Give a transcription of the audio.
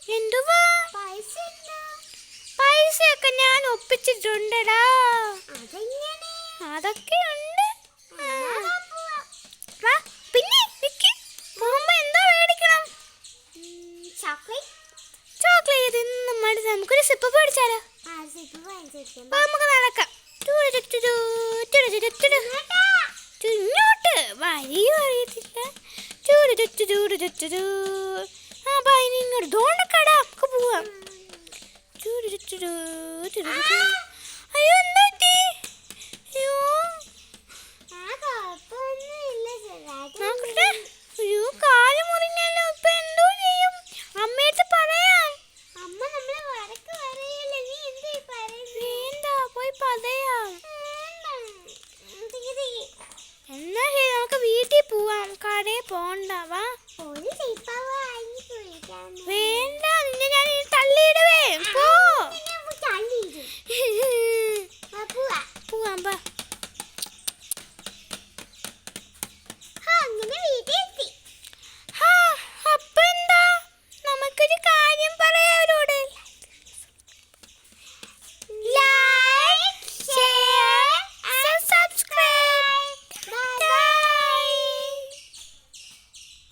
എന്തുവാ? പൈസയൊക്കെ ഞാൻ ഒപ്പിച്ചിട്ടുണ്ടടാ. അതൊക്കെ ഉണ്ട്. പിന്നെ പോകുമ്പോ എന്തോ മേടിക്കണം? ചോക്ലേറ്റ് ഇന്നും മടുത്ത് നമുക്കൊരു സിപ്പ് പഠിച്ചാലോ? നമുക്ക് നടക്കാം. ഇങ്ങോട്ട് വഴിയും അറിയത്തില്ല. ഇങ്ങോട്ട് തോണ്ടക്കടാ, നമുക്ക് പോവാം. അയ്യോ എന്താ പറ്റി? അയ്യോ കാല് മുറിഞ്ഞല്ലോ. ഇപ്പൊ എന്തോ ചെയ്യും? അമ്മയടുത്ത് പറയാം. വേണ്ട, പോയി പറയാം. എന്നാ ശരി, നമുക്ക് വീട്ടിൽ പോവാം. കടയിൽ പോണ്ടവാ. വേണ്ട, നിന്നെ ഞാൻ തള്ളിയിടുവേ. പോവാം.